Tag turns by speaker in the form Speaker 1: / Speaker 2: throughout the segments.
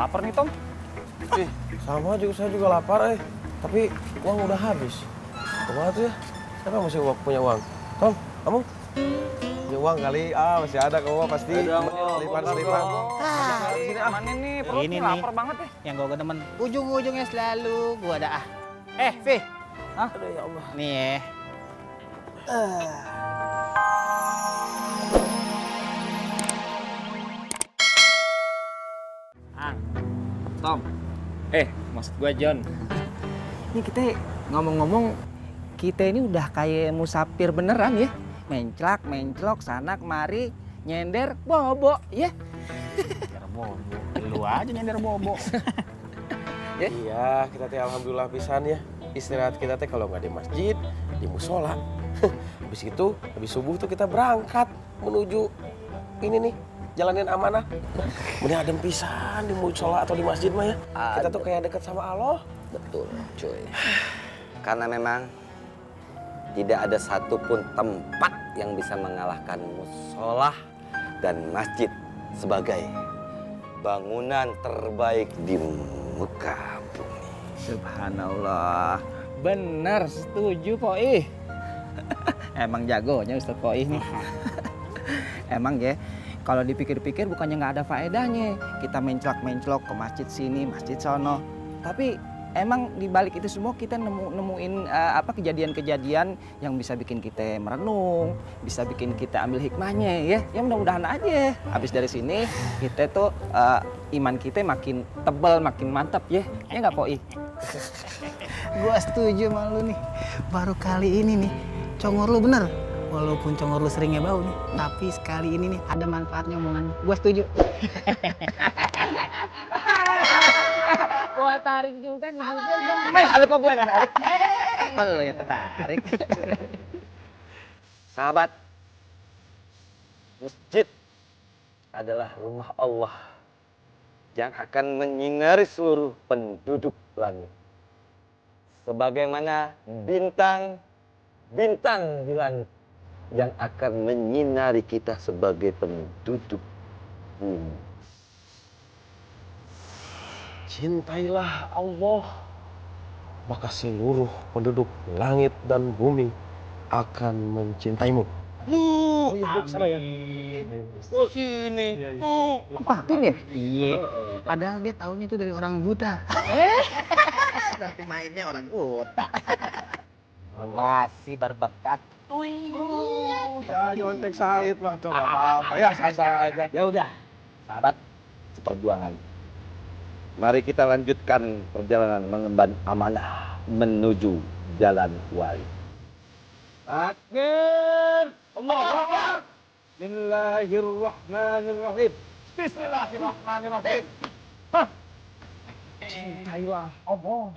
Speaker 1: Lapar nih, Tom.
Speaker 2: Ih, sama juga saya juga lapar, tapi uang udah habis. Kemana tuh ya? Siapa yang masih punya uang? Tom, kamu? Punya uang kali? Masih ada kamu pasti. Selipan.
Speaker 1: Sini mana nih? Perut
Speaker 3: Ini
Speaker 1: nih
Speaker 3: nih.
Speaker 1: lapar banget ya.
Speaker 3: Yang gue demen. Ujung-ujungnya selalu gua ada ah. Vi. Hah?
Speaker 2: Aduh ya Allah.
Speaker 3: Nih ya. Ang. Tom.
Speaker 1: Maksud gua John.
Speaker 3: Ini kita ngomong-ngomong, kita ini udah kayak musafir beneran ya. Menclok sana kemari, nyender bobo ya.
Speaker 1: Nyender bobo. Lu aja nyender bobo.
Speaker 2: Iya, kita teh alhamdulillah pisan ya. Istirahat kita teh kalau nggak di masjid, di musola. Habis itu, habis subuh tuh kita berangkat menuju ini nih, jalanin amanah. Mending adem pisan di musola atau di masjid mah ya. Kita tuh kayak deket sama Allah.
Speaker 4: Betul, cuy. Karena memang tidak ada satupun tempat yang bisa mengalahkan musola dan masjid sebagai bangunan terbaik di Mekah bumi.
Speaker 3: Subhanallah. Bener, setuju Poi. Emang jagonya Ustadz Poi nih. Emang ya, kalau dipikir-pikir bukannya nggak ada faedahnya. Kita menclok-menclok ke masjid sini, masjid sono. Tapi emang di balik itu semua kita nemuin kejadian-kejadian yang bisa bikin kita merenung, bisa bikin kita ambil hikmahnya ya. Ya mudah-mudahan aja. Habis dari sini kita tuh iman kita makin tebal, makin mantap ya. Ya nggak Poi?
Speaker 5: Gua setuju sama lu nih. Baru kali ini nih, congor lu bener. Walaupun congor lu seringnya bau nih, tapi sekali ini nih ada manfaatnya omongan. Gua setuju.
Speaker 3: Gua tarik juga nih. Ada kok gue nggak tarik. Lu yang tertarik.
Speaker 4: Sahabat, masjid adalah rumah Allah yang akan menyinari seluruh penduduk langit. Sebagaimana bintang-bintang di langit yang akan menyinari kita sebagai penduduk bumi.
Speaker 2: Cintailah Allah, maka seluruh penduduk langit dan bumi akan mencintaimu. Oh iya, sana ya.
Speaker 4: Sini.
Speaker 5: Patin ya? Iya. Padahal dia taunya itu dari orang buta.
Speaker 3: Tapi mainnya orang buta. Masih berbakat.
Speaker 2: Ya, nyontek Said mah tuh nggak apa-apa. Ya, santai aja.
Speaker 4: Ya udah, sahabat seperjuangan. Mari kita lanjutkan perjalanan mengemban amanah menuju jalan wali.
Speaker 2: Takbir! Allahu Akbar! Bismillahirrahmanirrahim. Bismillahirrahmanirrahim. Hah? Cintailah Allah.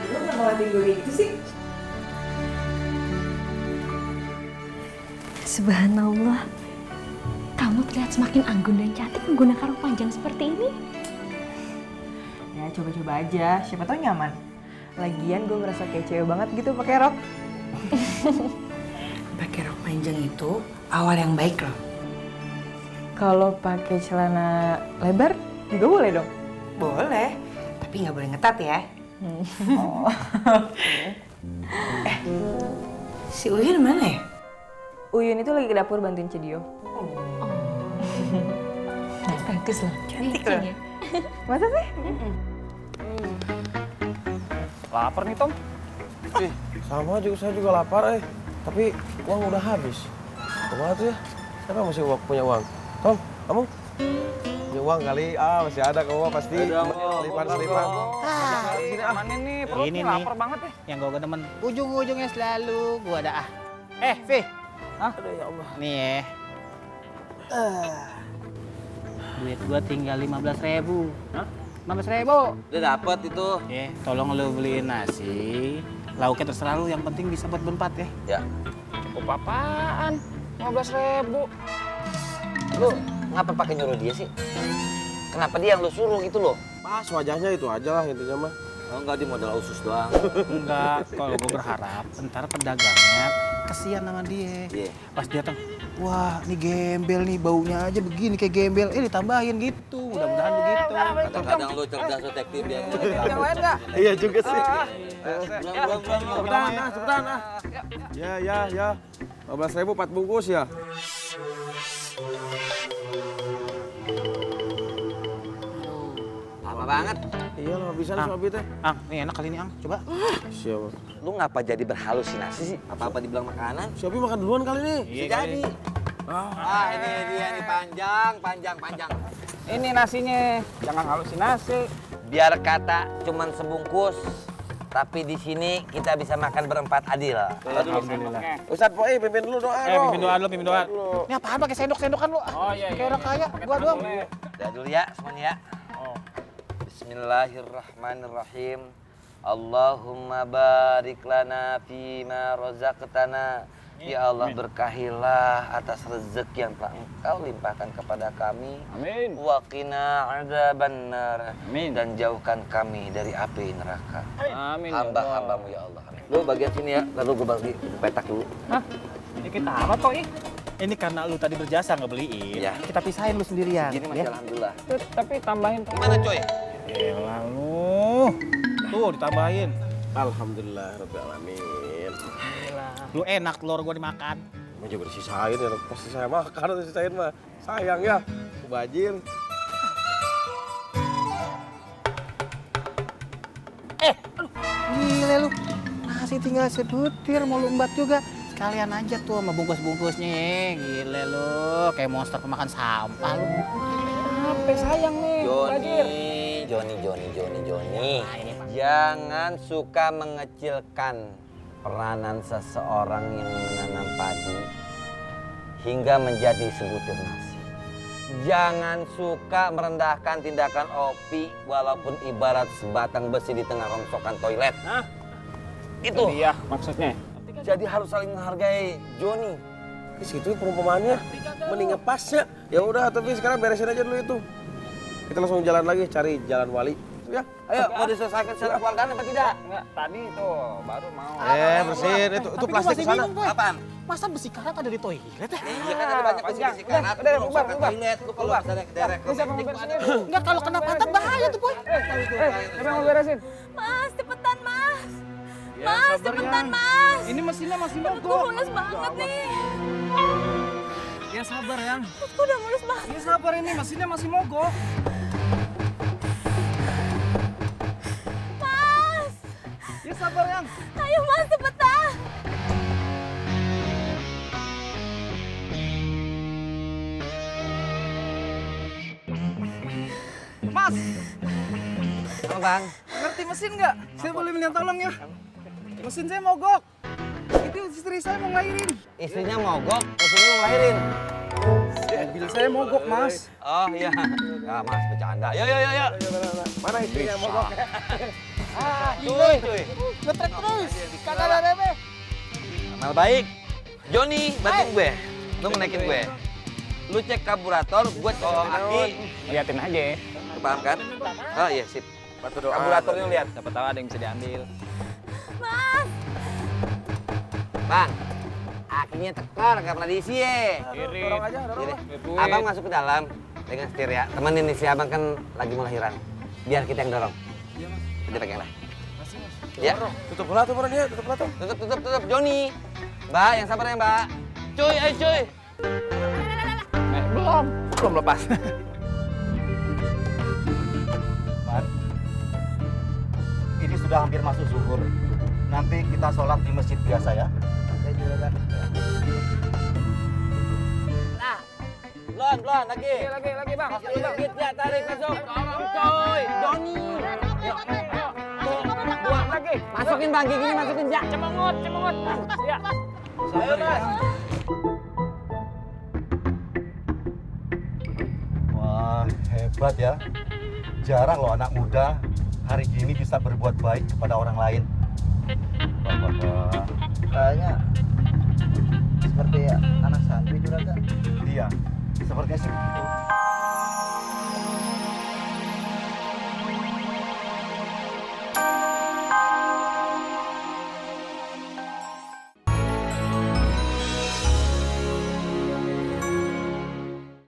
Speaker 6: Lu kenapa ngeliatin gue kayak gitu sih?
Speaker 7: Subhanallah, kamu terlihat semakin anggun dan cantik menggunakan rok panjang seperti ini.
Speaker 6: Ya coba-coba aja, siapa tahu nyaman. Lagian gue merasa kayak cewek banget gitu pakai rok. Pakai rok panjang itu awal yang baik loh. Kalau pakai celana lebar juga boleh dong? Boleh, tapi nggak boleh ngetat ya. Oh. Si Uyun mana ya? Uyun itu lagi ke dapur bantuin Cedio.
Speaker 7: Bagus loh.
Speaker 6: Cantik loh. Masa sih?
Speaker 1: Lapar nih, Tom.
Speaker 2: Ih, sama juga saya juga lapar, tapi uang udah habis. Kemana tuh ya? Siapa yang masih punya uang? Tom, kamu? Punya uang kali? Masih ada kamu pasti. Selipan.
Speaker 1: Sini mana nih? Perut
Speaker 3: Ini
Speaker 1: nih
Speaker 3: nih.
Speaker 1: lapar banget ya.
Speaker 3: Yang gue demen. Ujung-ujungnya selalu gua ada ah. Vi. Hah?
Speaker 2: Aduh ya Allah.
Speaker 3: Nih ya. Duit gua tinggal 15.000. Hah?
Speaker 5: 15.000.
Speaker 3: Udah dapet itu.
Speaker 1: Tolong lu beliin nasi. Lauknya terserah lu, yang penting bisa buat berempat ya.
Speaker 3: Ya.
Speaker 1: Cukup apaan? 15.000.
Speaker 3: Lu ngapa pakai nyuruh dia sih? Kenapa dia yang lu suruh gitu loh?
Speaker 2: Pas wajahnya itu aja lah intinya mah.
Speaker 3: Oh enggak, di modal usus doang.
Speaker 1: Enggak, kalau gue berharap ntar pedagangnya kesian sama dia.
Speaker 3: Iya.
Speaker 1: Pas dia datang, wah ini gembel nih, baunya aja begini kayak gembel. Ditambahin gitu, mudah-mudahan begitu.
Speaker 3: Kadang-kadang lu cerdas detektif dia.
Speaker 5: Yang lain nggak?
Speaker 2: Iya juga sih.
Speaker 3: Bulan.
Speaker 2: Cepetan ah. Ya. 15.000 4 bungkus ya.
Speaker 3: Lama banget.
Speaker 2: Iya lah bisa nih Sobi teh.
Speaker 1: Ang, nih enak kali ini Ang, coba.
Speaker 2: Siapa?
Speaker 3: Lu ngapa jadi berhalusinasi sih? Apa-apa dibilang makanan?
Speaker 2: Sobi makan duluan kali nih.
Speaker 3: Bisa jadi. Ini dia nih panjang.
Speaker 5: Ini nasinya, jangan halusinasi.
Speaker 3: Biar kata cuman sebungkus, tapi di sini kita bisa makan berempat adil.
Speaker 1: Alhamdulillah.
Speaker 2: Ustadz Poi pimpin dulu doa.
Speaker 1: Pimpin doa dulu, pimpin doa. Ini apaan pakai sendok-sendokan lu?
Speaker 5: Oh iya.
Speaker 1: Kayak orang kaya, gua doang.
Speaker 3: Udah dulu ya semuanya ya. Bismillahirrahmanirrahim. Allahumma barik lana fima razaqtana. Ya Allah, berkahilah atas rezeki yang telah Engkau limpahkan kepada kami.
Speaker 5: Amin.
Speaker 3: Wa qina adzabannar.
Speaker 5: Amin.
Speaker 3: Dan jauhkan kami dari api neraka.
Speaker 5: Amin.
Speaker 3: Hamba-hambamu ya Allah. Amin. Lu bagian sini ya, lalu gue bagi petak dulu.
Speaker 5: Ini kita apa kok, Ih?
Speaker 1: Ini karena lu tadi berjasa ngebeliin.
Speaker 3: Iya.
Speaker 1: Kita pisahin lu sendirian.
Speaker 3: Gini masih alhamdulillah.
Speaker 5: Tapi tambahin.
Speaker 3: Gimana coy?
Speaker 1: Elah lu. Tuh ditambahin.
Speaker 2: Alhamdulillah rabbil alamin.
Speaker 1: Lu enak telur gua dimakan.
Speaker 2: Mau juga disisain ya, pasti saya makan disisain mah. Sayang ya, mubazir.
Speaker 5: Gile lu. Nasi tinggal sebutir, mau lu embat juga. Sekalian aja tuh sama bungkus-bungkusnya. Gile lu, kayak monster pemakan sampah lu. Apa sayang nih,
Speaker 3: Joni. Jangan suka mengecilkan peranan seseorang yang menanam padi hingga menjadi sebutir nasi. Jangan suka merendahkan tindakan Opi walaupun ibarat sebatang besi di tengah rongsokan toilet. Itu
Speaker 5: Iya, maksudnya.
Speaker 3: jadi harus saling menghargai Joni.
Speaker 2: Di situ perumpamaannya mending ngepasnya. Ya udah, tapi sekarang beresin aja dulu itu. Kita langsung jalan lagi cari jalan wali. Ya.
Speaker 3: Ayo, mau diselesaikan secara keluarga apa tidak?
Speaker 5: Enggak, tadi tuh baru mau.
Speaker 2: Bersihin itu plastik sana.
Speaker 3: Apaan?
Speaker 1: Masa besi karat ada di toilet ya?
Speaker 3: Iya kan ada banyak besi-besi karat.
Speaker 5: Udah,
Speaker 3: Rongsokan
Speaker 5: bubar.
Speaker 3: toilet. Lu kalau bisa derek
Speaker 5: Bisa mau beresin?
Speaker 1: Enggak, kalau kena pantat bahaya tuh, Boy.
Speaker 5: Siapa yang mau beresin?
Speaker 7: Mas, cepetan Mas. Mas, cepetan Mas.
Speaker 1: Ini mesinnya masih
Speaker 7: Perutku
Speaker 1: mogok.
Speaker 7: mulus banget nih.
Speaker 1: Ya sabar, Yang.
Speaker 7: Perutku udah mulus banget.
Speaker 1: Ya sabar, ini mesinnya masih mogok.
Speaker 7: Mas,
Speaker 1: Ya sabar, Yang.
Speaker 7: ayo Mas, cepetan.
Speaker 1: Mas,
Speaker 3: Apa bang?
Speaker 1: ngerti mesin nggak? Saya boleh minta tolong ya? Mesin saya mogok. Itu istri saya mau ngelahirin.
Speaker 3: Istrinya mogok, istrinya mau ngelahirin.
Speaker 1: Mobil saya mogok, Mas.
Speaker 3: Oh iya. Ya mas, bercanda. Yo.
Speaker 2: Mana istrinya mogok?
Speaker 3: Cuy.
Speaker 5: Ngetrek terus. Kagak ada reme.
Speaker 3: Amal baik. Joni, bantuin gue. Lu ngenaikin gue. Lu cek karburator, gue colong aki.
Speaker 5: Liatin aja.
Speaker 3: Lu paham kan? Oh iya, sip. Karburatornya lu lihat.
Speaker 5: Siapa tahu ada yang bisa diambil.
Speaker 7: Mas,
Speaker 3: Bang, akinya tekor, gak pernah diisi ye.
Speaker 2: Dorong aja, dorong.
Speaker 3: Jadi, abang masuk ke dalam, pegang setir ya. Temenin istri abang kan lagi mau lahiran. Biar kita yang dorong. Iya mas. Dia pegang lah. Ya,
Speaker 2: Tutup pula tuh dia, tutup pula tuh.
Speaker 3: tutup. Joni. Mbak, yang sabar ya mbak. Cuy, ayo cuy.
Speaker 5: Belum lepas.
Speaker 8: Ini sudah hampir masuk zuhur. Nanti kita sholat di masjid biasa ya.
Speaker 3: Nah, belum lagi.
Speaker 5: Lagi bang.
Speaker 3: Masuk dikit ya, tarik masuk. Dorong coy, Joni.
Speaker 5: Buang lagi.
Speaker 3: Masukin bang, giginya masukin ya.
Speaker 5: Cemongot. Ya.
Speaker 3: Ayo mas.
Speaker 8: Wah, hebat ya. Jarang loh anak muda hari gini bisa berbuat baik kepada orang lain. Wah.
Speaker 3: Kayaknya seperti anak santri juragan.
Speaker 8: Iya, sepertinya sih begitu.